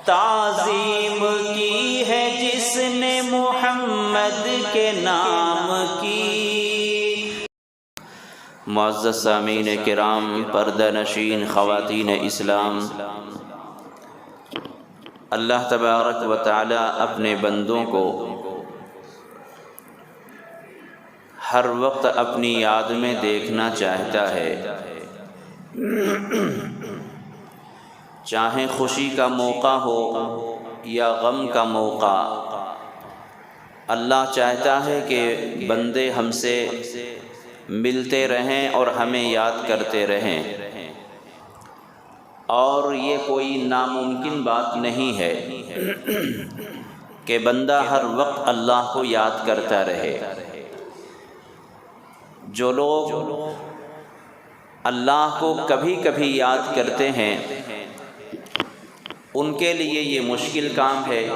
تعظیم کی ہے جس نے محمد کے نام کی۔ معزز سامعین کرام، پردہ نشین خواتین اسلام، اللہ تبارک و تعالی اپنے بندوں کو ہر وقت اپنی یاد میں دیکھنا چاہتا ہے، چاہے خوشی کا موقع ہو یا غم کا موقع۔ اللہ چاہتا ہے کہ بندے ہم سے ملتے رہیں اور ہمیں یاد کرتے رہیں، اور یہ کوئی ناممکن بات نہیں ہے کہ بندہ ہر وقت اللہ کو یاد کرتا رہے۔ جو لوگ اللہ کو کبھی کبھی یاد کرتے ہیں ان کے لیے یہ مشکل کام ہے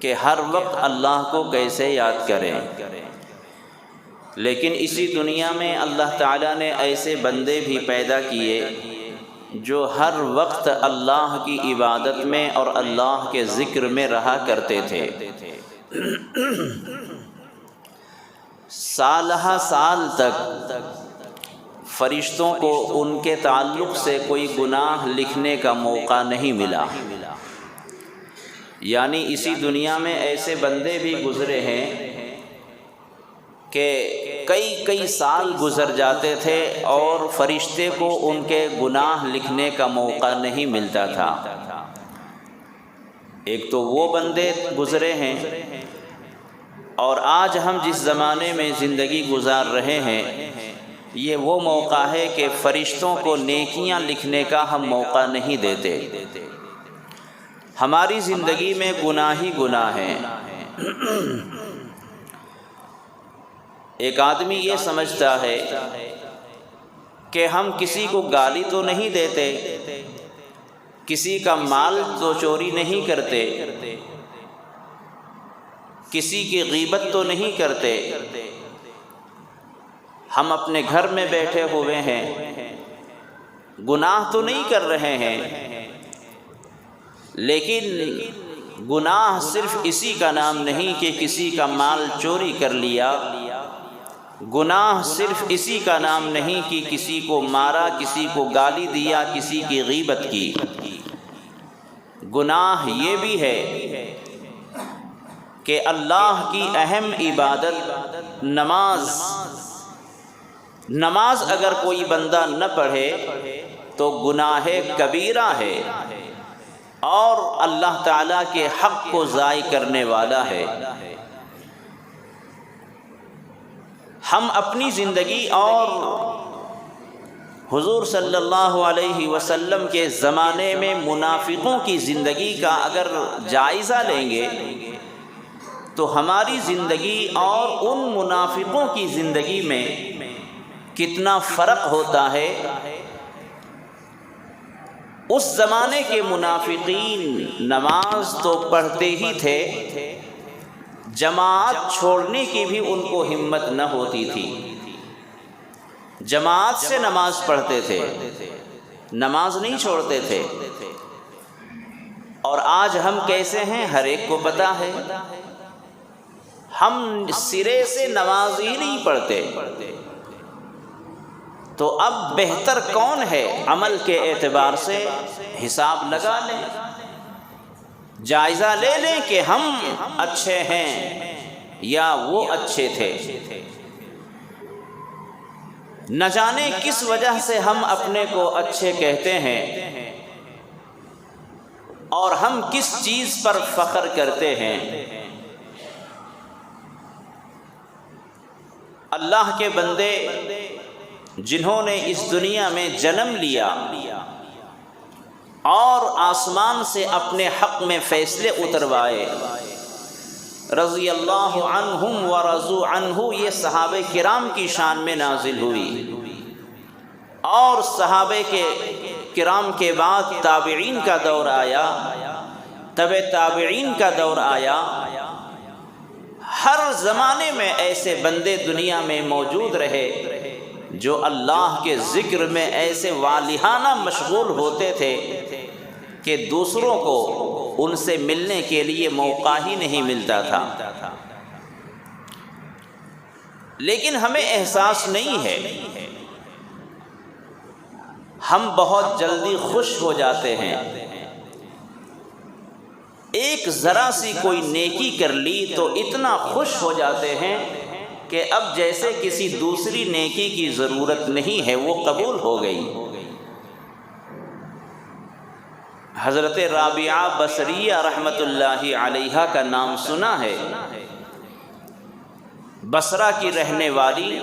کہ ہر وقت اللہ کو کیسے یاد کریں، لیکن اسی دنیا میں اللہ تعالیٰ نے ایسے بندے بھی پیدا کیے جو ہر وقت اللہ کی عبادت میں اور اللہ کے ذکر میں رہا کرتے تھے۔ سالہ سال تک فرشتوں کو ان کے تعلق سے کوئی گناہ لکھنے کا موقع نہیں ملا، یعنی اسی دنیا میں ایسے بندے بھی گزرے ہیں کہ کئی سال گزر جاتے تھے اور فرشتے کو ان کے گناہ لکھنے کا موقع نہیں ملتا تھا۔ ایک تو وہ بندے گزرے ہیں، اور آج ہم جس زمانے میں زندگی گزار رہے ہیں یہ وہ موقع ہے کہ فرشتوں کو نیکیاں لکھنے کا ہم موقع نہیں دیتے۔ ہماری زندگی میں گناہ ہی گناہ ہیں۔ ایک آدمی یہ سمجھتا ہے کہ ہم کسی کو گالی تو نہیں دیتے، کسی کا مال تو چوری نہیں کرتے، کسی کی غیبت تو نہیں کرتے، ہم اپنے گھر میں بیٹھے ہوئے ہیں، گناہ تو نہیں کر رہے ہیں، لیکن گناہ صرف اسی کا نام نہیں کہ کسی کا مال چوری کر لیا، گناہ صرف اسی کا نام نہیں کہ کسی کو مارا، کسی کو گالی دیا، کسی کی غیبت کی۔ گناہ یہ بھی ہے کہ اللہ کی اہم عبادت نماز اگر کوئی بندہ نہ پڑھے تو گناہ کبیرہ ہے اور اللہ تعالیٰ کے حق کو ضائع کرنے والا ہے۔ ہم اپنی زندگی اور حضور صلی اللہ علیہ وسلم کے زمانے میں منافقوں کی زندگی کا اگر جائزہ لیں گے تو ہماری زندگی اور ان منافقوں کی زندگی میں کتنا فرق ہوتا ہے۔ اس زمانے کے منافقین نماز تو پڑھتے ہی تھے، جماعت چھوڑنے کی بھی ان کو ہمت نہ ہوتی تھی، جماعت سے نماز پڑھتے تھے، نماز نہیں چھوڑتے تھے۔ اور آج ہم کیسے ہیں ہر ایک کو پتہ ہے، ہم سرے سے نماز ہی نہیں پڑھتے۔ تو اب بہتر کون ہے؟ عمل کے اعتبار سے حساب لگا لیں، جائزہ لے لیں کہ ہم اچھے ہیں یا وہ اچھے تھے۔ نہ جانے کس وجہ سے ہم اپنے کو اچھے کہتے ہیں اور ہم کس چیز پر فخر کرتے ہیں۔ اللہ کے بندے جنہوں نے اس دنیا میں جنم لیا اور آسمان سے اپنے حق میں فیصلے اتروائے، رضی اللہ عنہم ورضوا عنہ، یہ صحابہ کرام کی شان میں نازل ہوئی، اور صحابہ کے کرام کے بعد تابعین کا دور آیا، تبع تابعین کا دور آیا۔ ہر زمانے میں ایسے بندے دنیا میں موجود رہے جو اللہ کے ذکر میں ایسے والہانہ مشغول ہوتے تھے کہ دوسروں کو ان سے ملنے کے لیے موقع ہی نہیں ملتا تھا، لیکن ہمیں احساس نہیں ہے، ہم بہت جلدی خوش ہو جاتے ہیں۔ ایک ذرا سی کوئی نیکی کر لی تو اتنا خوش ہو جاتے ہیں کہ اب جیسے کسی دوسری نیکی کی ضرورت نہیں ہے، وہ قبول ہو گئی۔ حضرت رابعہ بصریہ رحمۃ اللہ علیہا کا نام سنا ہے، بصرہ کی رہنے والی،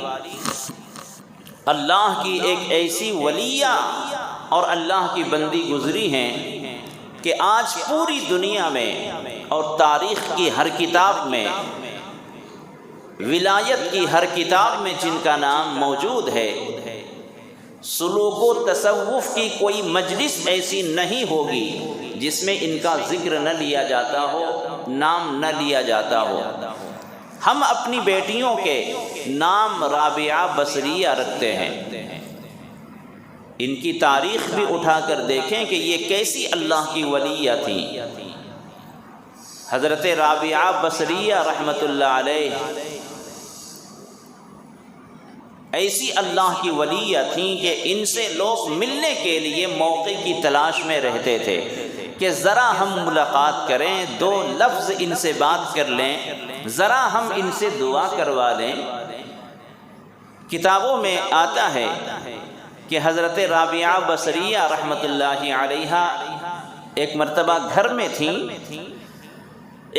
اللہ کی ایک ایسی ولیہ اور اللہ کی بندی گزری ہیں کہ آج پوری دنیا میں اور تاریخ کی ہر کتاب میں، ولایت کی ہر کتاب میں جن کا نام موجود ہے، سلوک و تصوف کی کوئی مجلس ایسی نہیں ہوگی جس میں ان کا ذکر نہ لیا جاتا ہو، نام نہ لیا جاتا ہو۔ ہم اپنی بیٹیوں کے نام رابعہ بصریہ رکھتے ہیں، ان کی تاریخ بھی اٹھا کر دیکھیں کہ یہ کیسی اللہ کی ولیہ تھی۔ حضرت رابعہ بصریہ رحمۃ اللہ علیہ ایسی اللہ کی ولیہ تھیں کہ ان سے لوگ ملنے کے لیے موقع کی تلاش میں رہتے تھے کہ ذرا ہم ملاقات کریں، دو لفظ ان سے بات کر لیں، ذرا ہم ان سے دعا کروا لیں۔ کتابوں میں آتا ہے کہ حضرت رابعہ بصریہ رحمۃ اللہ علیہا ایک مرتبہ گھر میں تھیں،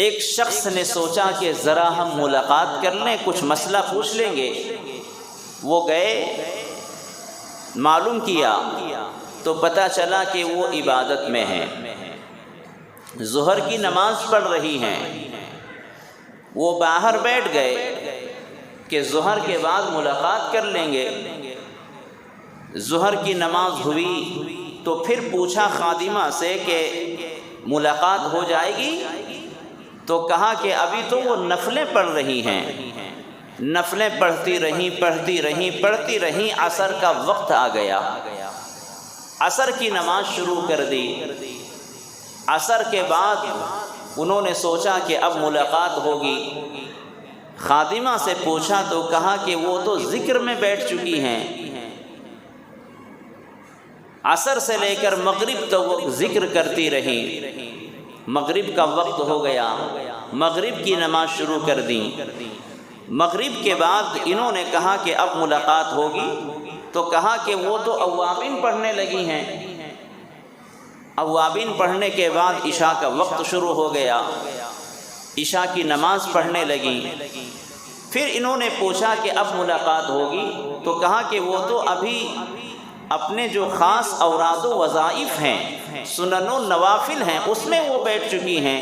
ایک شخص نے سوچا کہ ذرا ہم ملاقات کر لیں، کچھ مسئلہ پوچھ لیں گے۔ وہ گئے، معلوم کیا تو پتہ چلا کہ وہ عبادت میں ہیں، ظہر کی نماز پڑھ رہی ہیں۔ وہ باہر بیٹھ گئے کہ ظہر کے بعد ملاقات کر لیں گے۔ ظہر کی نماز ہوئی تو پھر پوچھا خادمہ سے کہ ملاقات ہو جائے گی؟ تو کہا کہ ابھی تو وہ نفلیں پڑھ رہی ہیں۔ نفلیں پڑھتی رہیں، عصر کا وقت آ گیا، عصر کی نماز شروع کر دی۔ عصر کے بعد انہوں نے سوچا کہ اب ملاقات ہوگی، خادمہ سے پوچھا تو کہا کہ وہ تو ذکر میں بیٹھ چکی ہیں۔ عصر سے لے کر مغرب تک وہ ذکر کرتی رہی، مغرب کا وقت ہو گیا، مغرب کی نماز شروع کر دی۔ مغرب کے بعد انہوں نے کہا کہ اب ملاقات ہوگی، تو کہا کہ وہ تو اوابین پڑھنے لگی ہیں۔ اوابین پڑھنے کے بعد عشاء کا وقت شروع ہو گیا، عشاء کی نماز پڑھنے لگی۔ پھر انہوں نے پوچھا کہ اب ملاقات ہوگی، تو کہا کہ وہ تو ابھی اپنے جو خاص اوراد و وظائف ہیں، سنن و نوافل ہیں، اس میں وہ بیٹھ چکی ہیں،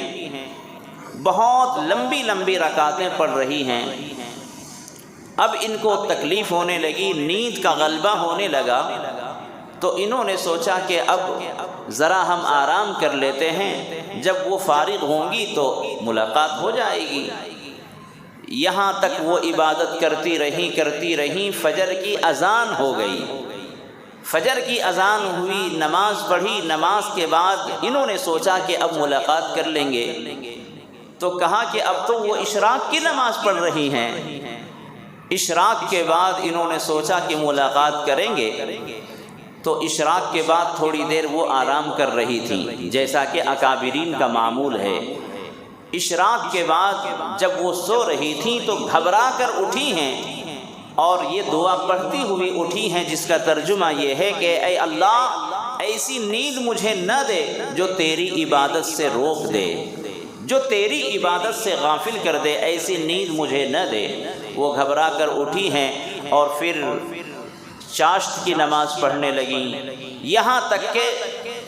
بہت لمبی لمبی رکعتیں پڑھ رہی ہیں۔ اب ان کو تکلیف ہونے لگی، نیند کا غلبہ ہونے لگا، تو انہوں نے سوچا کہ اب ذرا ہم آرام کر لیتے ہیں، جب وہ فارغ ہوں گی تو ملاقات ہو جائے گی۔ یہاں تک وہ عبادت کرتی رہیں، فجر کی اذان ہو گئی۔ فجر کی اذان ہوئی، نماز پڑھی، نماز کے بعد انہوں نے سوچا کہ اب ملاقات کر لیں گے، تو کہا کہ اب تو وہ اشراق کی نماز پڑھ رہی ہیں۔ اشراق کے بعد انہوں نے سوچا کہ ملاقات کریں گے، تو اشراق کے بعد تھوڑی دیر وہ آرام کر رہی تھی، جیسا کہ اکابرین کا معمول ہے۔ اشراق کے بعد جب وہ سو رہی تھیں تو گھبرا کر اٹھی ہیں اور یہ دعا پڑھتی ہوئی اٹھی ہیں، جس کا ترجمہ یہ ہے کہ اے اللہ، ایسی نیند مجھے نہ دے جو تیری عبادت سے روک دے، جو تیری عبادت سے غافل کر دے، ایسی نیند مجھے نہ دے۔ وہ گھبرا کر اٹھی ہیں اور پھر چاشت کی نماز پڑھنے لگیں، یہاں تک کہ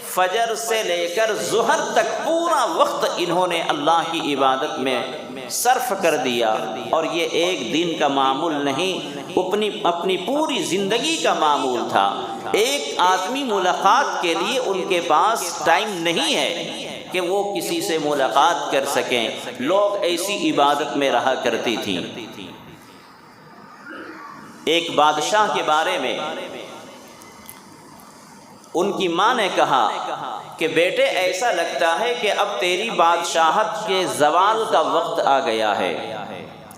فجر سے لے کر ظہر تک پورا وقت انہوں نے اللہ کی عبادت میں صرف کر دیا۔ اور یہ ایک دن کا معمول نہیں، اپنی پوری زندگی کا معمول تھا۔ ایک آدمی ملاقات کے لیے ان کے پاس ٹائم نہیں ہے کہ وہ کسی سے ملاقات کر سکیں، لوگ ایسی عبادت میں رہا کرتی تھیں۔ ایک بادشاہ کے بارے میں ان کی ماں نے کہا کہ بیٹے ایسا لگتا ہے کہ اب تیری بادشاہت کے زوال کا وقت آ گیا ہے،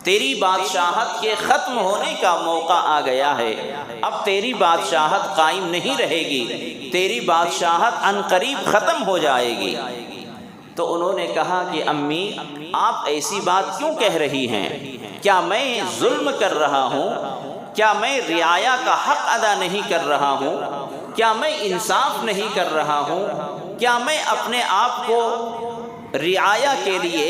تیری بادشاہت کے ختم ہونے کا موقع آ گیا ہے، اب تیری بادشاہت قائم نہیں رہے گی، تیری بادشاہت عنقریب ختم ہو جائے گی۔ تو انہوں نے کہا کہ امی آپ ایسی بات کیوں کہہ رہی ہیں؟ کیا میں ظلم کر رہا ہوں؟ کیا میں رعایا کا حق ادا نہیں کر رہا ہوں؟ کیا میں انصاف نہیں کر رہا ہوں؟ کیا میں اپنے آپ کو رعایا کے لیے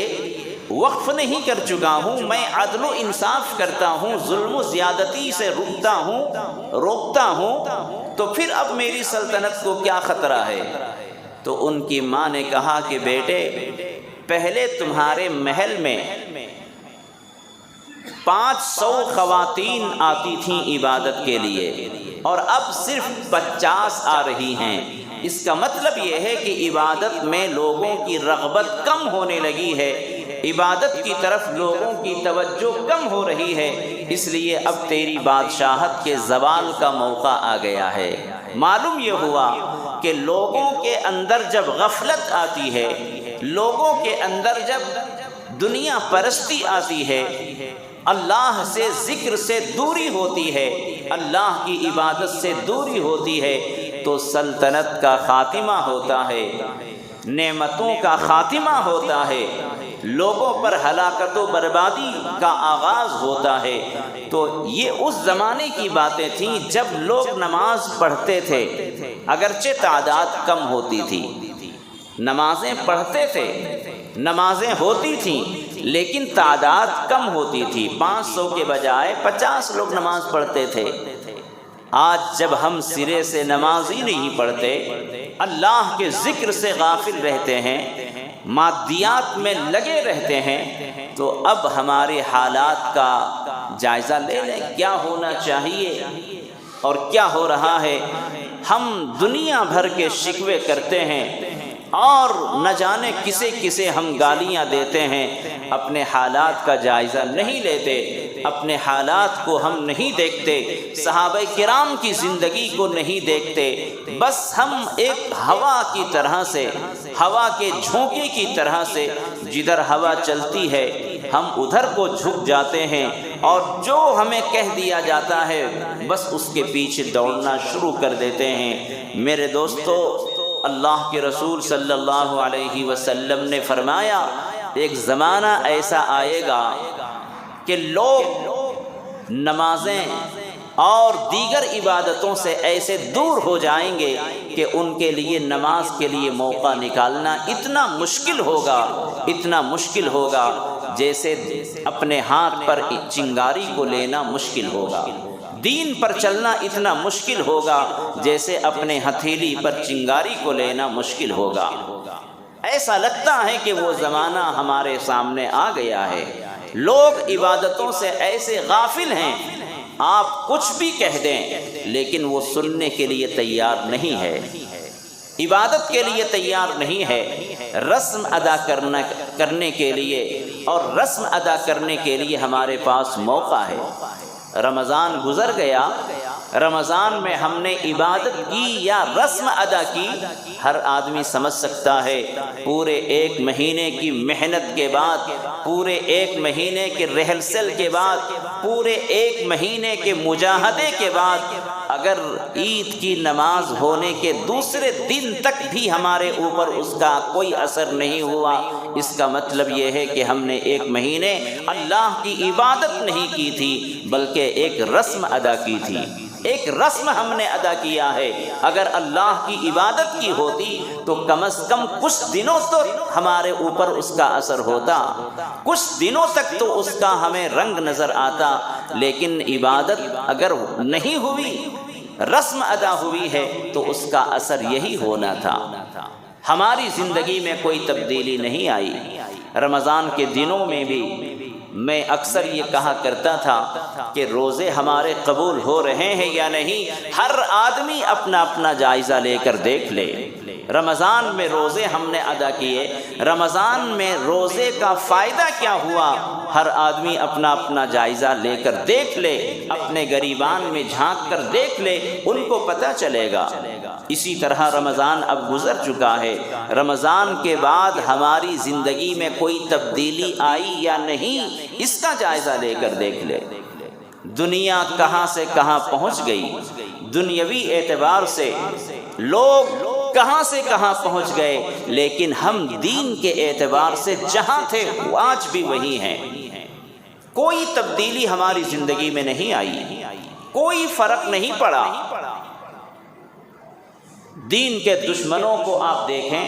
وقف نہیں کر چکا ہوں؟ میں عدل و انصاف کرتا ہوں، ظلم و زیادتی سے روکتا ہوں، تو پھر اب میری سلطنت کو کیا خطرہ ہے؟ تو ان کی ماں نے کہا کہ بیٹے پہلے تمہارے محل میں 500 خواتین آتی تھیں عبادت کے لیے اور اب صرف 50 آ رہی ہیں۔ اس کا مطلب یہ ہے کہ عبادت میں لوگوں کی رغبت کم ہونے لگی ہے، عبادت کی طرف لوگوں کی توجہ کم ہو رہی ہے، اس لیے اب تیری بادشاہت کے زوال کا موقع آ گیا ہے۔ معلوم یہ ہوا کہ لوگوں کے اندر جب غفلت آتی ہے، لوگوں کے اندر جب دنیا پرستی آتی ہے، اللہ سے ذکر سے دوری ہوتی ہے، اللہ کی عبادت سے دوری ہوتی ہے، تو سلطنت کا خاتمہ ہوتا ہے، نعمتوں کا خاتمہ ہوتا ہے، لوگوں پر ہلاکت و بربادی کا آغاز ہوتا ہے۔ تو یہ اس زمانے کی باتیں تھیں جب لوگ نماز پڑھتے تھے، اگرچہ تعداد کم ہوتی تھی، نمازیں پڑھتے تھے، نمازیں ہوتی تھیں، لیکن تعداد کم ہوتی تھی، 500 کے بجائے 50 لوگ نماز پڑھتے تھے۔ آج جب ہم سرے سے نماز ہی نہیں پڑھتے، اللہ کے ذکر سے غافل رہتے ہیں، مادیات میں لگے رہتے ہیں، تو اب ہمارے حالات کا جائزہ لے لیں، کیا ہونا چاہیے اور کیا ہو رہا ہے۔ ہم دنیا بھر کے شکوے کرتے ہیں اور نہ جانے کسے کسے ہم گالیاں دیتے ہیں، اپنے حالات کا جائزہ نہیں لیتے، اپنے حالات کو ہم نہیں دیکھتے، صحابہ کرام کی زندگی کو نہیں دیکھتے، بس ہم ایک ہوا کی طرح سے، ہوا کے جھونکے کی طرح سے جدھر ہوا چلتی ہے ہم ادھر کو جھک جاتے ہیں، اور جو ہمیں کہہ دیا جاتا ہے بس اس کے پیچھے دوڑنا شروع کر دیتے ہیں۔ میرے دوستو، اللہ کے رسول صلی اللہ علیہ وسلم نے فرمایا ایک زمانہ ایسا آئے گا کہ لوگ نمازیں اور دیگر عبادتوں سے ایسے دور ہو جائیں گے کہ ان کے لیے نماز کے لیے موقع نکالنا اتنا مشکل ہوگا، اتنا مشکل ہوگا جیسے اپنے ہاتھ پر چنگاری کو لینا مشکل ہوگا، دین پر چلنا اتنا مشکل ہوگا جیسے اپنے ہتھیلی پر چنگاری کو لینا مشکل ہوگا۔ ایسا لگتا ہے کہ وہ زمانہ ہمارے سامنے آ گیا ہے، لوگ عبادتوں سے ایسے غافل ہیں، آپ کچھ بھی کہہ دیں لیکن وہ سننے کے لیے تیار نہیں ہے، عبادت کے لیے تیار نہیں ہے، رسم ادا کرنے کے لیے، اور رسم ادا کرنے کے لیے ہمارے پاس موقع ہے۔ رمضان گزر گیا، رمضان میں ہم نے عبادت کی یا رسم ادا کی، ہر آدمی سمجھ سکتا ہے پورے 1 مہینے کی محنت کے بعد، پورے 1 مہینے کے ریہرسل کے بعد، پورے 1 مہینے کے مجاہدے کے بعد اگر عید کی نماز ہونے کے دوسرے دن تک بھی ہمارے اوپر اس کا کوئی اثر نہیں ہوا، اس کا مطلب یہ ہے کہ ہم نے 1 مہینے اللہ کی عبادت نہیں کی تھی بلکہ ایک رسم ادا کی تھی، ایک رسم ہم نے ادا کیا ہے۔ اگر اللہ کی عبادت کی ہوتی تو کم از کم کچھ دنوں تو ہمارے اوپر اس کا اثر ہوتا، کچھ دنوں تک تو اس کا ہمیں رنگ نظر آتا، لیکن عبادت اگر نہیں ہوئی، رسم ادا ہوئی ہے تو اس کا اثر یہی ہونا تھا۔ ہماری زندگی میں کوئی تبدیلی نہیں آئی۔ رمضان کے دنوں میں بھی میں اکثر یہ کہا کرتا تھا کہ روزے ہمارے قبول ہو رہے ہیں یا نہیں، ہر آدمی اپنا اپنا جائزہ لے کر دیکھ لے۔ رمضان میں روزے ہم نے ادا کیے، رمضان میں روزے کا فائدہ کیا ہوا، ہر آدمی اپنا اپنا جائزہ لے کر دیکھ لے، اپنے گریبان میں جھانک کر دیکھ لے، ان کو پتہ چلے گا۔ اسی طرح رمضان اب گزر چکا ہے، رمضان کے بعد ہماری زندگی میں کوئی تبدیلی آئی یا نہیں، اس کا جائزہ لے کر دیکھ لے۔ دنیا کہاں سے کہاں پہنچ گئی، دنیاوی اعتبار سے لوگ کہاں سے کہاں پہنچ گئے، لیکن ہم دین کے اعتبار سے جہاں تھے وہ آج بھی وہی ہیں۔ کوئی تبدیلی ہماری زندگی میں نہیں آئی، کوئی فرق نہیں پڑا۔ دین کے دشمنوں کو آپ دیکھیں،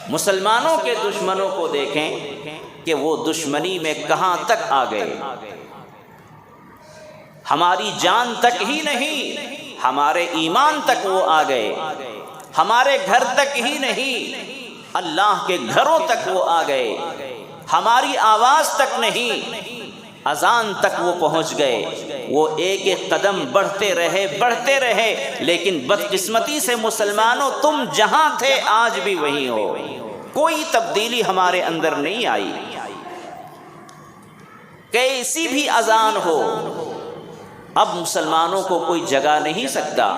مسلمانوں کے دشمنوں کو دیکھیں کہ وہ دشمنی میں کہاں تک آ گئے۔ ہماری جان تک ہی نہیں، ہمارے ایمان تک وہ آ گئے، ہمارے گھر تک ہی نہیں، اللہ کے گھروں تک وہ آ گئے، ہماری آواز تک نہیں، اذان تک وہ پہنچ گئے۔ وہ ایک ایک قدم بڑھتے رہے، لیکن بدقسمتی سے مسلمانوں تم جہاں تھے آج بھی وہی ہو، کوئی تبدیلی ہمارے اندر نہیں آئی۔ کیسی بھی اذان ہو، اب مسلمانوں کو کوئی جگا نہیں سکتا۔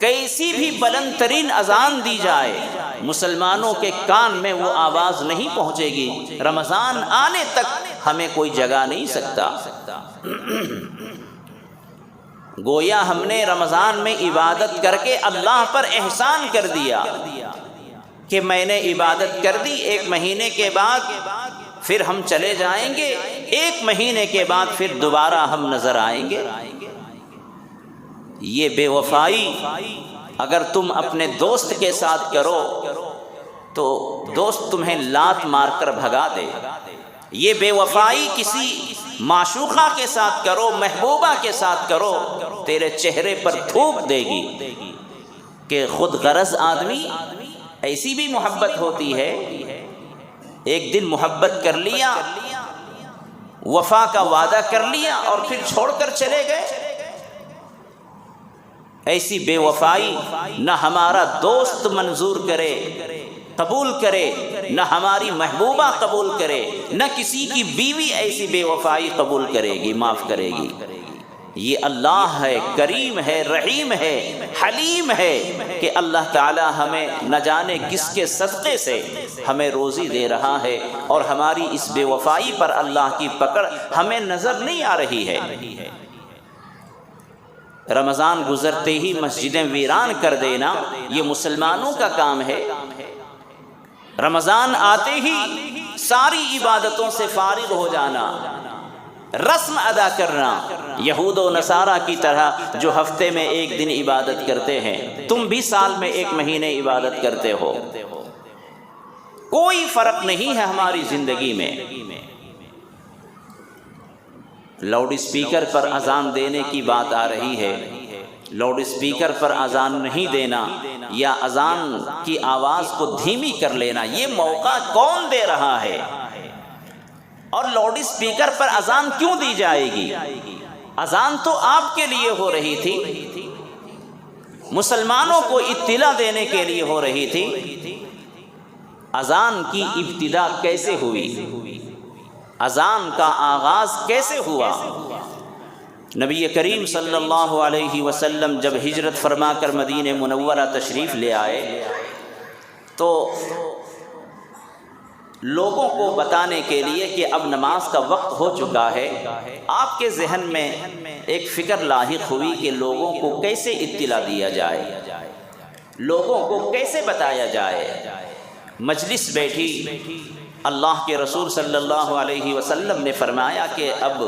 کیسی بھی بلند ترین اذان دی جائے، مسلمانوں کے کان میں وہ آواز نہیں پہنچے گی۔ رمضان آنے تک ہمیں کوئی جگا نہیں سکتا۔ گویا ہم نے رمضان میں عبادت کر کے اللہ پر احسان کر دیا کہ میں نے عبادت کر دی، 1 مہینے کے بعد پھر ہم چلے جائیں گے، 1 مہینے کے بعد پھر دوبارہ ہم نظر آئیں گے۔ یہ بے وفائی اگر تم اپنے دوست کے ساتھ کرو تو دوست تمہیں لات مار کر بھگا دے۔ یہ بے وفائی کسی معشوقہ کے ساتھ کرو، محبوبہ کے ساتھ کرو، تیرے چہرے پر تھوک دے گی کہ خود غرض آدمی۔ ایسی بھی محبت ہوتی ہے، ایک دن محبت کر لیا، وفا کا وعدہ کر لیا اور پھر چھوڑ کر چلے گئے۔ ایسی بے وفائی نہ ہمارا دوست منظور کرے، قبول کرے، نہ ہماری محبوبہ قبول کرے، نہ کسی کی بیوی ایسی بے وفائی قبول کرے گی، معاف کرے گی۔ یہ اللہ ہے، کریم ہے، رحیم ہے، حلیم ہے کہ اللہ تعالی ہمیں نہ جانے کس کے صدقے سے ہمیں روزی دے رہا ہے، اور ہماری اس بے وفائی پر اللہ کی پکڑ ہمیں نظر نہیں آ رہی ہے۔ رمضان گزرتے ہی مسجدیں ویران کر دینا یہ مسلمانوں کا کام ہے۔ رمضان آتے ہی ساری عبادتوں سے فارغ ہو جانا، رسم ادا کرنا، یہود و نصارہ کی طرح جو ہفتے میں 1 دن عبادت کرتے ہیں، تم بھی سال میں 1 مہینے عبادت کرتے ہو۔ کوئی فرق نہیں ہے ہماری زندگی میں۔ لاؤڈ اسپیکر پر اذان دینے کی بات آ رہی ہے، لاؤڈ اسپیکر پر اذان نہیں دینا یا اذان کی آواز کو دھیمی کر لینا، یہ موقع کون دے رہا ہے؟ اور لاؤڈ اسپیکر پر اذان کیوں دی جائے گی؟ اذان تو آپ کے لیے ہو رہی تھی، مسلمانوں کو اطلاع دینے کے لیے ہو رہی تھی۔ اذان کی ابتدا کیسے ہوئی؟ اذان کا آغاز کیسے ہوا؟ نبی کریم صلی اللہ علیہ وسلم جب ہجرت فرما کر مدینہ منورہ تشریف لے آئے تو لوگوں کو بتانے کے لیے کہ اب نماز کا وقت ہو چکا ہے، آپ کے ذہن میں ایک فکر لاحق ہوئی کہ لوگوں کو کیسے اطلاع دیا جائے، لوگوں کو کیسے بتایا جائے۔ مجلس بیٹھی، اللہ کے رسول صلی اللہ علیہ وسلم نے فرمایا کہ اب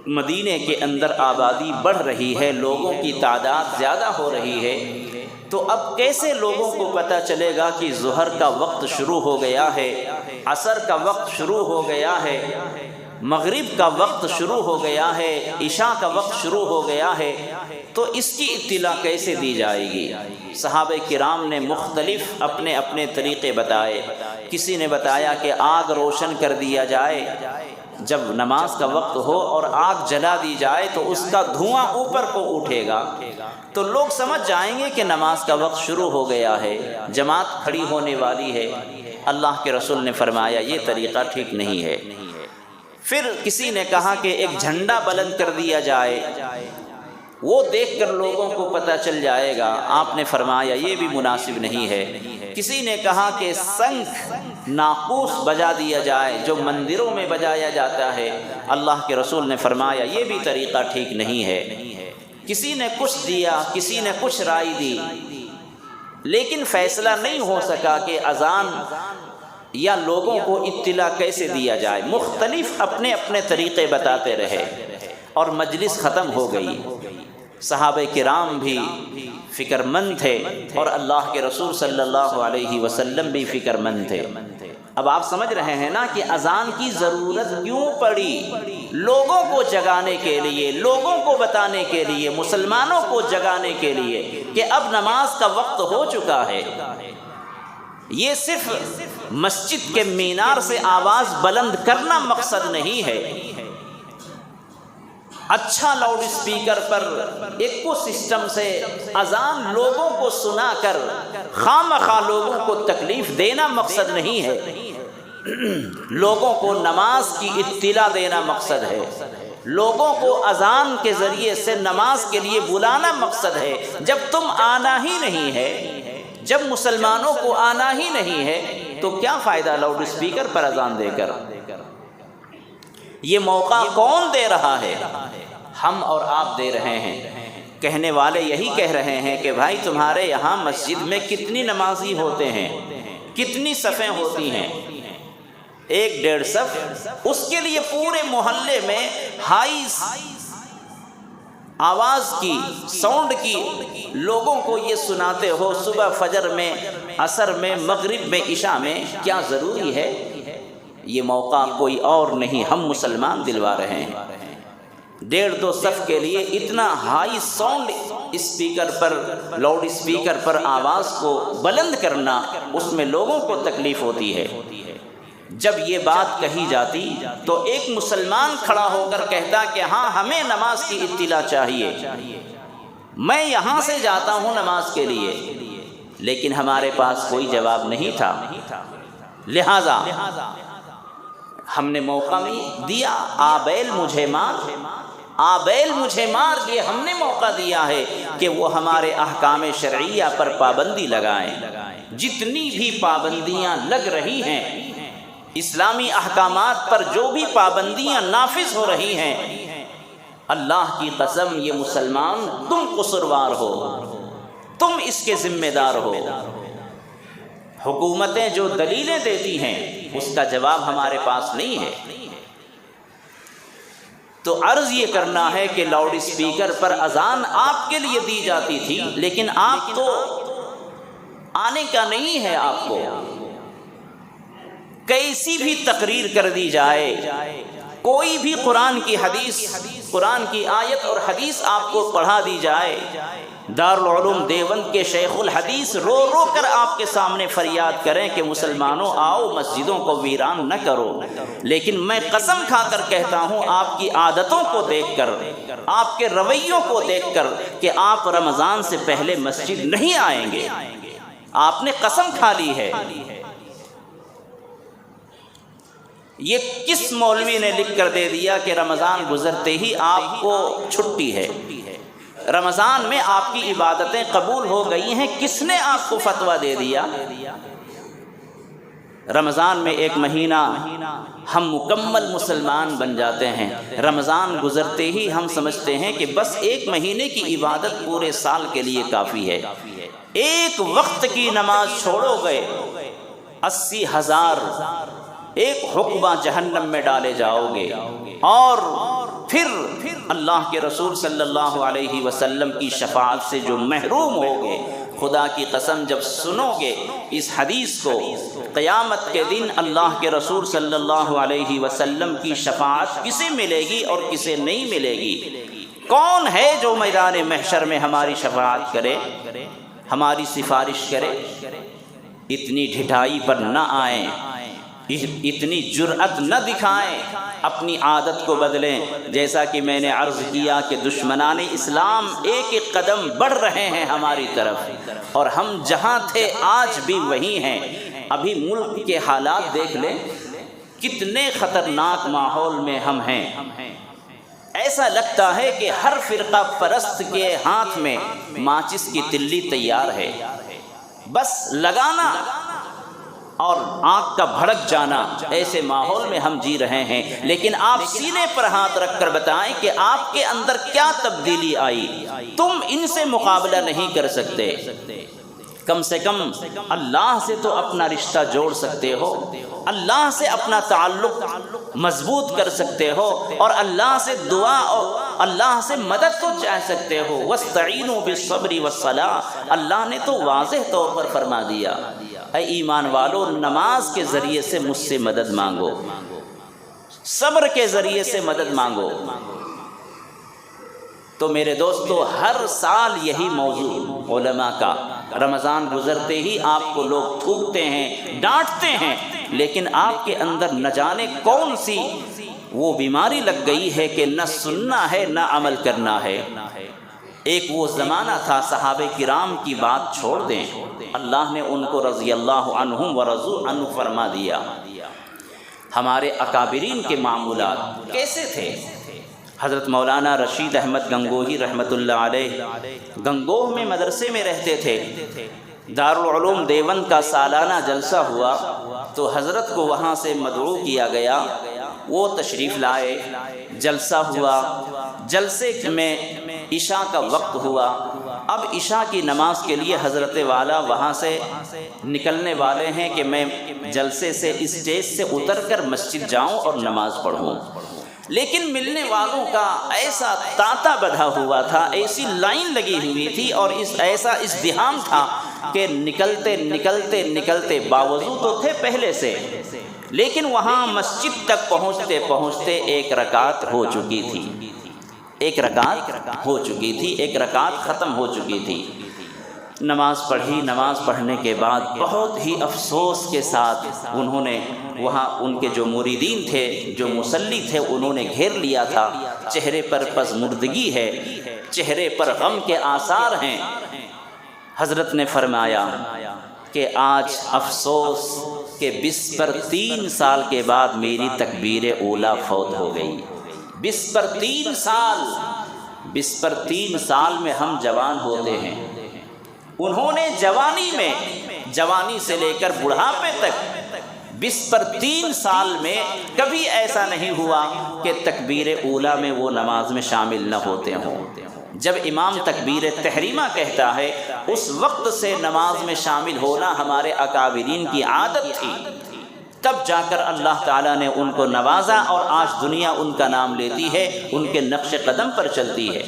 مدینے کے اندر آبادی بڑھ رہی ہے، لوگوں کی تعداد زیادہ ہو رہی ہے، تو اب کیسے لوگوں کو پتہ چلے گا کہ ظہر کا وقت شروع ہو گیا ہے، عصر کا وقت شروع ہو گیا ہے، مغرب کا وقت شروع ہو گیا ہے، عشاء کا وقت شروع ہو گیا ہے، تو اس کی اطلاع کیسے دی جائے گی؟ صحابہ کرام نے مختلف اپنے اپنے طریقے بتائے۔ کسی نے بتایا کہ آگ روشن کر دیا جائے، جب نماز کا وقت ہو اور آگ جلا دی جائے تو اس کا دھواں اوپر کو اٹھے گا تو لوگ سمجھ جائیں گے کہ نماز کا وقت شروع ہو گیا ہے، جماعت کھڑی ہونے والی ہے۔ اللہ کے رسول نے فرمایا یہ طریقہ ٹھیک نہیں ہے۔ پھر کسی نے کہا کہ ایک جھنڈا بلند کر دیا جائے وہ دیکھ کر لوگوں کو پتہ چل جائے گا۔ آپ نے فرمایا یہ بھی مناسب نہیں ہے۔ کسی نے کہا کہ سنکھ ناقوس بجا دیا جائے جو مندروں میں بجایا جاتا ہے، اللہ کے رسول نے فرمایا یہ بھی طریقہ ٹھیک نہیں ہے۔ کسی نے کچھ دیا، کسی نے کچھ رائے دی، لیکن فیصلہ نہیں ہو سکا کہ اذان یا لوگوں کو اطلاع کیسے دیا جائے۔ مختلف اپنے اپنے طریقے بتاتے رہے اور مجلس ختم ہو گئی۔ صحابہ کرام بھی فکر مند تھے اور اللہ کے رسول صلی اللہ علیہ وسلم بھی فکر مند تھے۔ اب آپ سمجھ رہے ہیں نا کہ اذان کی ضرورت کیوں پڑی؟ لوگوں کو جگانے کے لیے، لوگوں کو بتانے کے لیے، مسلمانوں کو جگانے کے لیے کہ اب نماز کا وقت ہو چکا ہے۔ یہ صرف مسجد کے مینار سے آواز بلند کرنا مقصد نہیں ہے۔ اچھا لاؤڈ اسپیکر پر ایکو سسٹم سے اذان لوگوں کو سنا کر خامخواہ لوگوں کو تکلیف دینا مقصد نہیں ہے۔ لوگوں کو نماز کی اطلاع دینا مقصد ہے۔ لوگوں کو اذان کے ذریعے سے نماز کے لیے بلانا مقصد ہے۔ جب تم آنا ہی نہیں ہے، جب مسلمانوں کو آنا ہی نہیں ہے تو کیا فائدہ لاؤڈ اسپیکر پر اذان دے کر؟ یہ موقع کون دے رہا ہے؟ ہم اور آپ دے رہے ہیں۔ کہنے والے یہی کہہ رہے ہیں کہ بھائی تمہارے یہاں مسجد میں کتنی نمازی ہوتے ہیں، کتنی صفیں ہوتی ہیں؟ 1-1.5 صف۔ اس کے لیے پورے محلے میں ہائی آواز کی، ساؤنڈ کی لوگوں کو یہ سناتے ہو صبح فجر میں، عصر میں، مغرب میں، عشاء میں، کیا ضروری ہے؟ یہ موقع کوئی اور نہیں، ہم مسلمان دلوا رہے ہیں۔ 1.5-2 صف کے لیے اتنا ہائی ساؤنڈ اسپیکر پر، لاؤڈ اسپیکر پر آواز کو بلند کرنا، اس میں لوگوں کو تکلیف ہوتی ہے۔ جب یہ بات کہی جاتی تو ایک مسلمان کھڑا ہو کر کہتا کہ ہاں ہمیں نماز کی اطلاع چاہیے، میں یہاں سے جاتا ہوں نماز کے لیے، لیکن ہمارے پاس کوئی جواب نہیں تھا، لہذا ہم نے موقع بھی دیا۔ آبیل مجھے مار، آبیل مجھے مار، یہ ہم نے موقع دیا ہے کہ وہ ہمارے احکام شرعیہ پر پابندی لگائیں۔ جتنی بھی پابندیاں لگ رہی ہیں، اسلامی احکامات پر جو بھی پابندیاں نافذ ہو رہی ہیں، اللہ کی قسم یہ مسلمان تم قصوروار ہو، تم اس کے ذمہ دار ہو۔ حکومتیں جو دلیلیں دیتی ہیں اس کا جواب ہمارے پاس نہیں ہے۔ تو عرض یہ کرنا ہے کہ لاؤڈ اسپیکر پر اذان آپ کے لیے دی جاتی تھی، لیکن آپ تو آنے کا نہیں ہے۔ آپ کو کیسی بھی تقریر کر دی جائے، کوئی بھی قرآن کی حدیث، قرآن کی آیت اور حدیث آپ کو پڑھا دی جائے، دارالعلوم دیوبند کے شیخ الحدیث رو رو کر آپ کے سامنے فریاد کریں کہ مسلمانوں آؤ مسجدوں کو ویران نہ کرو، لیکن میں قسم کھا کر کہتا ہوں آپ کی عادتوں کو دیکھ کر، آپ کے رویوں کو دیکھ کر کہ آپ رمضان سے پہلے مسجد نہیں آئیں گے۔ آپ نے قسم کھا لی ہے۔ یہ کس مولوی نے لکھ کر دے دیا کہ رمضان گزرتے ہی آپ کو چھٹی ہے؟ رمضان میں آپ کی عبادتیں قبول ہو گئی ہیں، کس نے آپ کو فتویٰ دے دیا؟ رمضان میں 1 مہینہ ہم مکمل مسلمان بن جاتے ہیں، رمضان گزرتے ہی ہم سمجھتے ہیں کہ بس 1 مہینے کی عبادت پورے سال کے لیے کافی ہے۔ ایک وقت کی نماز چھوڑو گے 80,000 ایک حقبہ جہنم میں ڈالے جاؤ گے، اور پھر اللہ کے رسول صلی اللہ علیہ وسلم کی شفاعت سے جو محروم ہوگے۔ خدا کی قسم جب سنو گے اس حدیث کو، قیامت کے دن اللہ کے رسول صلی اللہ علیہ وسلم کی شفاعت کسے ملے گی اور کسے نہیں ملے گی؟ کون ہے جو میدان محشر میں ہماری شفاعت کرے، ہماری سفارش کرے؟ اتنی ڈھٹائی پر نہ آئیں، اتنی جرأت نہ دکھائیں، اپنی عادت کو بدلیں۔ جیسا کہ میں نے عرض کیا کہ دشمنان اسلام ایک ایک قدم بڑھ رہے ہیں ہماری طرف، اور ہم جہاں تھے آج بھی وہی ہیں۔ ابھی ملک کے حالات دیکھ لیں، کتنے خطرناک ماحول میں ہم ہیں۔ ایسا لگتا ہے کہ ہر فرقہ پرست کے ہاتھ میں ماچس کی تلی تیار ہے، بس لگانا اور آگ کا بھڑک جانا، ایسے ماحول میں ہم جی رہے ہیں۔ لیکن آپ سینے پر ہاتھ رکھ کر بتائیں کہ آپ کے اندر کیا تبدیلی آئی؟ تم ان سے مقابلہ نہیں کر سکتے، کم سے کم اللہ سے تو اپنا رشتہ جوڑ سکتے ہو، اللہ سے اپنا تعلق مضبوط کر سکتے ہو، اور اللہ سے دعا اور اللہ سے مدد تو چاہ سکتے ہو۔ وَاسْتَعِينُوا بِالصَّبْرِ وَالصَّلَاةِ، اللہ نے تو واضح طور پر فرما دیا، اے ایمان والو نماز کے ذریعے سے مجھ سے مدد مانگو، صبر کے ذریعے سے مدد مانگو۔ تو میرے دوستو، ہر سال یہی موضوع علماء کا، رمضان گزرتے ہی آپ کو لوگ تھوکتے ہیں، ڈانٹتے ہیں، لیکن آپ کے اندر نہ جانے کون سی وہ بیماری لگ گئی ہے کہ نہ سننا ہے نہ عمل کرنا ہے۔ ایک وہ زمانہ تھا، صحابہ کرام کی بات چھوڑ دیں، اللہ نے ان کو رضی اللہ عنہم ورضوا عنہ فرما دیا۔ ہمارے اکابرین کے معمولات کیسے تھے؟ حضرت مولانا رشید احمد گنگوہی رحمۃ اللہ علیہ گنگوہ میں مدرسے میں رہتے تھے۔ دارالعلوم دیوبند کا سالانہ جلسہ ہوا تو حضرت کو وہاں سے مدعو کیا گیا، وہ تشریف لائے، جلسہ ہوا، جلسے میں عشاء کا وقت ہوا۔ اب عشاء کی نماز کے لیے حضرت والا وہاں سے نکلنے والے ہیں کہ میں جلسے سے اسٹیج سے اتر کر مسجد جاؤں اور نماز پڑھوں، لیکن ملنے والوں کا ایسا تانتا بدھا ہوا تھا، ایسی لائن لگی ہوئی تھی اور ایسا ازدحام تھا کہ نکلتے نکلتے نکلتے باوضو تو تھے پہلے سے، لیکن وہاں مسجد تک پہنچتے پہنچتے ایک رکعت ہو چکی تھی، ایک رکعت ختم ہو چکی تھی۔ نماز پڑھی، نماز پڑھنے کے بعد بہت ہی افسوس کے ساتھ انہوں نے وہاں ان کے جو مریدین تھے، جو مصلی تھے، انہوں نے گھیر لیا تھا، چہرے پر پژمردگی ہے، چہرے پر غم کے آثار ہیں۔ حضرت نے فرمایا کہ آج افسوس کہ 20 پر 3 سال کے بعد میری تکبیر اولیٰ فوت ہو گئی۔ 20 پر 3 سال میں ہم جوان ہوتے ہیں، انہوں نے جوانی سے لے کر بڑھاپے تک 20 پر 3 سال میں کبھی ایسا نہیں ہوا کہ تکبیر اولیٰ میں وہ نماز میں شامل نہ ہوتے ہوں۔ جب امام تکبیر تحریمہ کہتا ہے، اس وقت سے نماز میں شامل ہونا ہمارے اکابرین کی عادت تھی، تب جا کر اللہ تعالیٰ نے ان کو نوازا اور آج دنیا ان کا نام لیتی ہے، ان کے نقش قدم پر چلتی ہے۔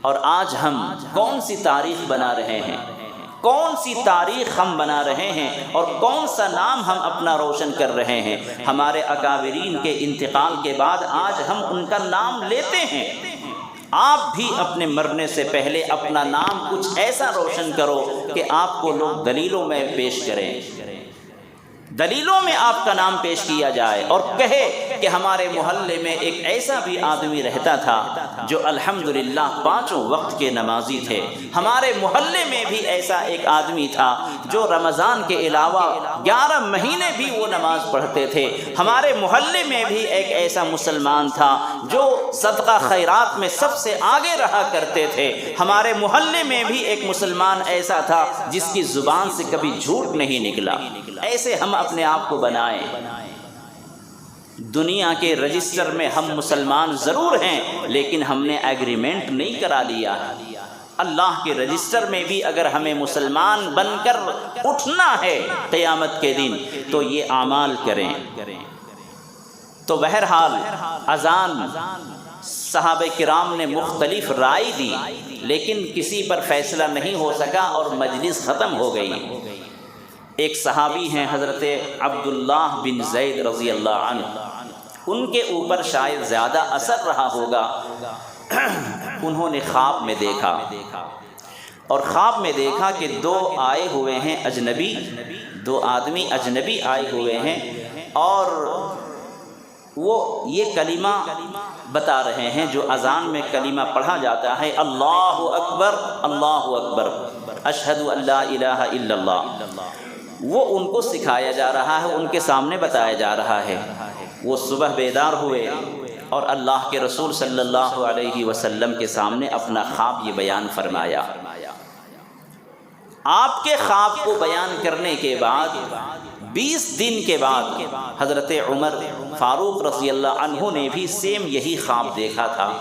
اور آج ہم کون سی تاریخ بنا رہے ہیں، کون سی تاریخ ہم بنا رہے ہیں اور کون سا نام ہم اپنا روشن کر رہے ہیں؟ ہمارے اکابرین کے انتقال کے بعد آج ہم ان کا نام لیتے ہیں۔ آپ بھی اپنے مرنے سے پہلے اپنا نام کچھ ایسا روشن کرو کہ آپ کو لوگ دلیلوں میں پیش کریں، دلیلوں میں آپ کا نام پیش کیا جائے اور کہے کہ ہمارے محلے میں ایک ایسا بھی آدمی رہتا تھا جو الحمدللہ 5 وقت کے نمازی تھے، ہمارے محلے میں بھی ایسا ایک آدمی تھا جو رمضان کے علاوہ 11 مہینے بھی وہ نماز پڑھتے تھے، ہمارے محلے میں بھی ایک ایسا مسلمان تھا جو صدقہ خیرات میں سب سے آگے رہا کرتے تھے، ہمارے محلے میں بھی ایک مسلمان ایسا تھا جس کی زبان سے کبھی جھوٹ نہیں نکلا۔ ایسے ہم اپنے آپ کو بنائیں۔ دنیا کے رجسٹر میں ہم مسلمان ضرور ہیں، لیکن ہم نے ایگریمنٹ نہیں کرا لیا۔ اللہ کے رجسٹر میں بھی اگر ہمیں مسلمان بن کر اٹھنا ہے قیامت کے دن تو یہ اعمال کریں۔ تو بہرحال اذان صحابہ کرام نے مختلف رائے دی، لیکن کسی پر فیصلہ نہیں ہو سکا اور مجلس ختم ہو گئی۔ ایک صحابی ہیں حضرت عبداللہ بن زید رضی اللہ عنہ، ان کے اوپر شاید زیادہ اثر رہا ہوگا۔ انہوں نے خواب میں دیکھا، اور خواب میں دیکھا کہ 2 آئے ہوئے ہیں اجنبی، 2 آدمی اجنبی آئے ہوئے ہیں، اور وہ یہ کلمہ بتا رہے ہیں جو اذان میں کلمہ پڑھا جاتا ہے، اللہ اکبر اللہ اکبر اشہد ان لا الہ الا اللہ۔ وہ ان کو سکھایا جا رہا ہے، ان کے سامنے بتایا جا رہا ہے۔ وہ صبح بیدار ہوئے، اور اللہ کے رسول صلی اللہ علیہ وسلم کے سامنے اپنا خواب یہ بیان فرمایا۔ آپ کے خواب کو بیان کرنے کے بعد 20 دن کے بعد حضرت عمر فاروق رضی اللہ عنہ نے بھی سیم یہی خواب دیکھا تھا،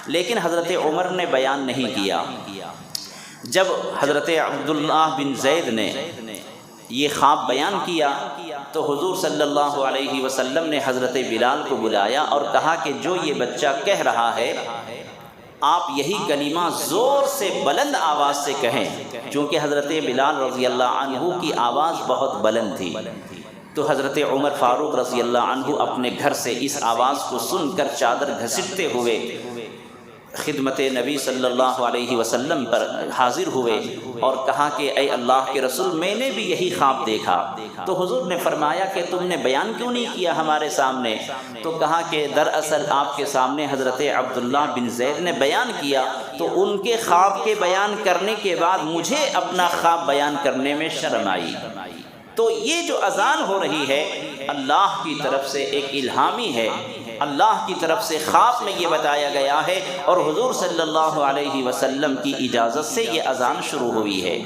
لیکن حضرت عمر نے بیان نہیں کیا۔ جب حضرت عبداللہ بن زید نے یہ خواب بیان کیا تو حضور صلی اللہ علیہ وسلم نے حضرت بلال کو بلایا اور کہا کہ جو یہ بچہ کہہ رہا ہے آپ یہی کلمہ زور سے بلند آواز سے کہیں، چونکہ حضرت بلال رضی اللہ عنہ کی آواز بہت بلند تھی۔ تو حضرت عمر فاروق رضی اللہ عنہ اپنے گھر سے اس آواز کو سن کر چادر گھسیٹتے ہوئے خدمت نبی صلی اللہ علیہ وسلم پر حاضر ہوئے اور کہا کہ اے اللہ کے رسول میں نے بھی یہی خواب دیکھا۔ تو حضور نے فرمایا کہ تم نے بیان کیوں نہیں کیا ہمارے سامنے؟ تو کہا کہ دراصل آپ کے سامنے حضرت عبداللہ بن زید نے بیان کیا تو ان کے خواب کے بیان کرنے کے بعد مجھے اپنا خواب بیان کرنے میں شرم آئی۔ تو یہ جو اذان ہو رہی ہے اللہ کی طرف سے ایک الہامی ہے، اللہ کی طرف سے خواب میں یہ بتایا گیا ہے اور حضور صلی اللہ علیہ وسلم کی اجازت سے یہ اذان شروع ہوئی ہے۔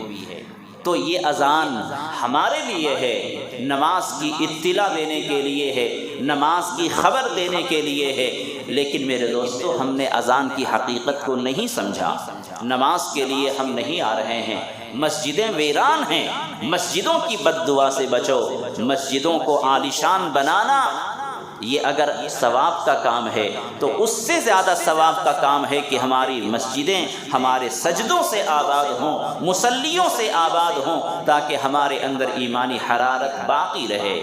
تو یہ اذان ہمارے لیے ہے، نماز کی اطلاع دینے کے لیے ہے، نماز کی خبر دینے کے لیے ہے، لیکن میرے دوستو ہم نے اذان کی حقیقت کو نہیں سمجھا۔ نماز کے لیے ہم نہیں آ رہے ہیں، مسجدیں ویران ہیں، مسجدوں کی بد دعا سے بچو۔ مسجدوں کو عالیشان بنانا یہ اگر ثواب کا کام ہے تو اس سے زیادہ ثواب کا کام ہے کہ ہماری مسجدیں ہمارے سجدوں سے آباد ہوں، مصلیوں سے آباد ہوں، تاکہ ہمارے اندر ایمانی حرارت باقی رہے۔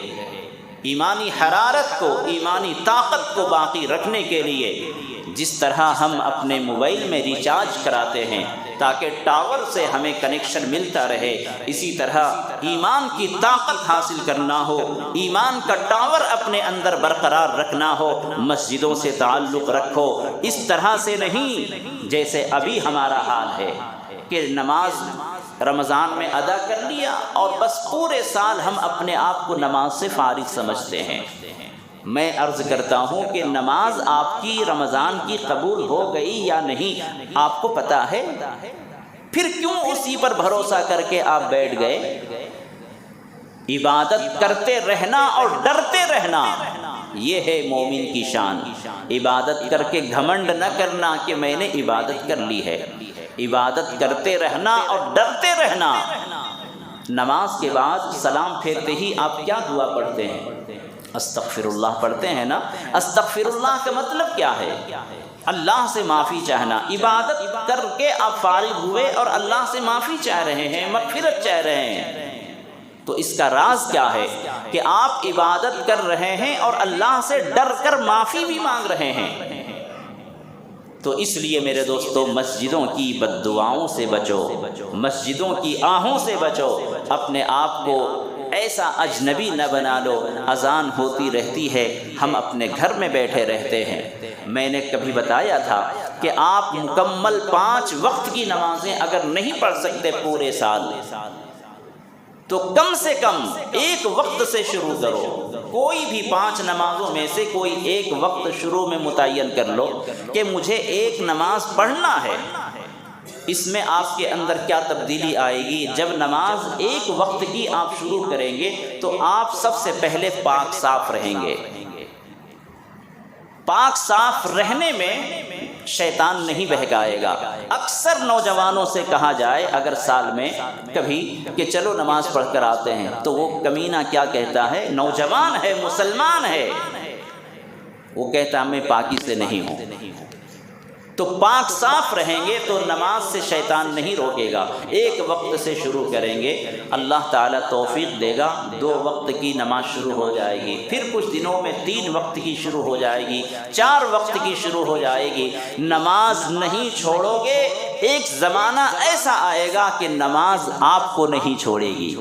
ایمانی حرارت کو، ایمانی طاقت کو باقی رکھنے کے لیے جس طرح ہم اپنے موبائل میں ریچارج کراتے ہیں تاکہ ٹاور سے ہمیں کنیکشن ملتا رہے، اسی طرح ایمان کی طاقت حاصل کرنا ہو، ایمان کا ٹاور اپنے اندر برقرار رکھنا ہو، مسجدوں سے تعلق رکھو۔ اس طرح سے نہیں جیسے ابھی ہمارا حال ہے کہ نماز رمضان میں ادا کر لیا اور بس پورے سال ہم اپنے آپ کو نماز سے فارغ سمجھتے ہیں۔ میں عرض کرتا ہوں کہ نماز آپ کی رمضان کی قبول ہو گئی یا نہیں آپ کو پتہ ہے؟ پھر کیوں اسی پر بھروسہ کر کے آپ بیٹھ گئے؟ عبادت کرتے رہنا اور ڈرتے رہنا یہ ہے مومن کی شان۔ عبادت کر کے گھمنڈ نہ کرنا کہ میں نے عبادت کر لی ہے، عبادت کرتے رہنا اور ڈرتے رہنا۔ نماز کے بعد سلام پھیرتے ہی آپ کیا دعا پڑھتے ہیں؟ استغفر اللہ پڑھتے ہیں نا۔ استغفر اللہ کا مطلب کیا ہے؟ اللہ سے معافی چاہنا۔ عبادت کر کے آپ فارغ ہوئے اور اللہ سے معافی چاہ رہے ہیں، مغفرت چاہ رہے ہیں، تو اس کا راز کیا ہے کہ آپ عبادت کر رہے ہیں اور اللہ سے ڈر کر معافی بھی مانگ رہے ہیں۔ تو اس لیے میرے دوستو مسجدوں کی بد دعاؤں سے بچو، مسجدوں کی آہوں سے بچو، اپنے آپ کو ایسا اجنبی نہ بنا لو۔ اذان ہوتی رہتی ہے، ہم اپنے گھر میں بیٹھے رہتے ہیں۔ میں نے کبھی بتایا تھا کہ آپ مکمل 5 وقت کی نمازیں اگر نہیں پڑھ سکتے پورے سال تو کم سے کم ایک وقت سے شروع کرو۔ کوئی بھی 5 نمازوں میں سے کوئی ایک وقت شروع میں متعین کر لو کہ مجھے ایک نماز پڑھنا ہے۔ اس میں آپ کے اندر کیا تبدیلی آئے گی؟ جب نماز ایک وقت کی آپ شروع کریں گے تو آپ سب سے پہلے پاک صاف رہیں گے۔ پاک صاف رہنے میں شیطان نہیں بہکائے گا۔ اکثر نوجوانوں سے کہا جائے اگر سال میں کبھی کہ چلو نماز پڑھ کر آتے ہیں تو وہ کمینہ کیا کہتا ہے؟ نوجوان ہے، مسلمان ہے، وہ کہتا میں پاکی سے نہیں ہوں۔ تو پاک صاف رہیں گے تو نماز سے شیطان نہیں روکے گا۔ ایک وقت سے شروع کریں گے، اللہ تعالیٰ توفیق دے گا، 2 وقت کی نماز شروع ہو جائے گی، پھر کچھ دنوں میں 3 وقت کی شروع ہو جائے گی، 4 وقت کی شروع ہو جائے گی۔ نماز نہیں چھوڑو گے، ایک زمانہ ایسا آئے گا کہ نماز آپ کو نہیں چھوڑے گی،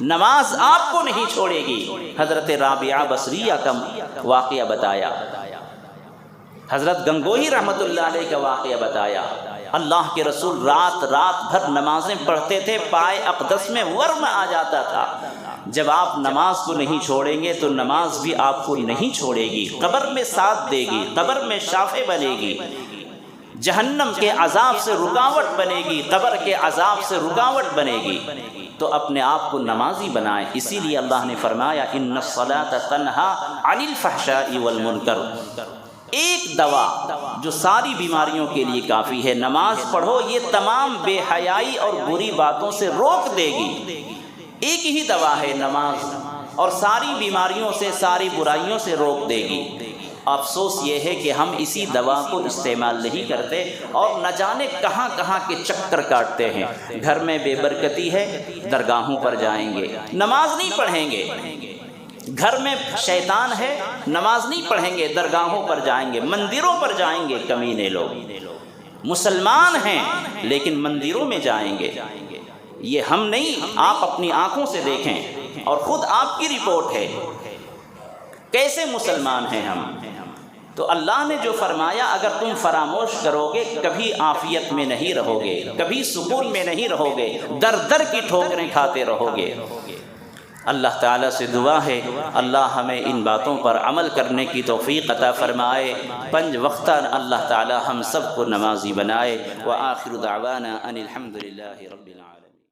نماز آپ کو نہیں چھوڑے گی۔ حضرت رابعہ بصریہ کا واقعہ بتایا، حضرت گنگوہی رحمت اللہ علیہ کا واقعہ بتایا۔ اللہ کے رسول رات بھر نمازیں پڑھتے تھے، پائے اقدس میں ورم آ جاتا تھا۔ جب آپ نماز کو نہیں چھوڑیں گے تو نماز بھی آپ کو نہیں چھوڑے گی، قبر میں ساتھ دے گی، قبر میں شافع بنے گی، جہنم کے عذاب سے رکاوٹ بنے گی، قبر کے عذاب سے رکاوٹ بنے گی۔ تو اپنے آپ کو نمازی بنائیں۔ اسی لیے اللہ نے فرمایا ان الصلاۃ تنہا عن الفحشاء والمنکر، ایک دوا جو ساری بیماریوں کے لیے کافی ہے، نماز پڑھو، یہ تمام بے حیائی اور بری باتوں سے روک دے گی۔ ایک ہی دوا ہے نماز، اور ساری بیماریوں سے، ساری برائیوں سے روک دے گی۔ افسوس یہ ہے کہ ہم اسی دوا کو استعمال نہیں کرتے اور نہ جانے کہاں کہاں کے چکر کاٹتے ہیں۔ گھر میں بے برکتی ہے، درگاہوں پر جائیں گے، نماز نہیں پڑھیں گے۔ گھر میں شیطان ہے، نماز نہیں پڑھیں گے، درگاہوں پر جائیں گے، مندروں پر جائیں گے۔ کمینے لوگ مسلمان ہیں لیکن مندروں میں جائیں گے۔ یہ ہم نہیں، آپ اپنی آنکھوں سے دیکھیں اور خود آپ کی رپورٹ ہے کیسے مسلمان ہیں ہم۔ تو اللہ نے جو فرمایا اگر تم فراموش کرو گے کبھی عافیت میں نہیں رہو گے، کبھی سکون میں نہیں رہو گے، در در کی ٹھوکریں کھاتے رہو گے۔ اللہ تعالیٰ سے دعا ہے اللہ ہمیں ان باتوں پر عمل کرنے کی توفیق عطا فرمائے، 5 وقتہ اللہ تعالیٰ ہم سب کو نمازی بنائے۔ وآخر دعوانا ان الحمد للہ رب العالمین۔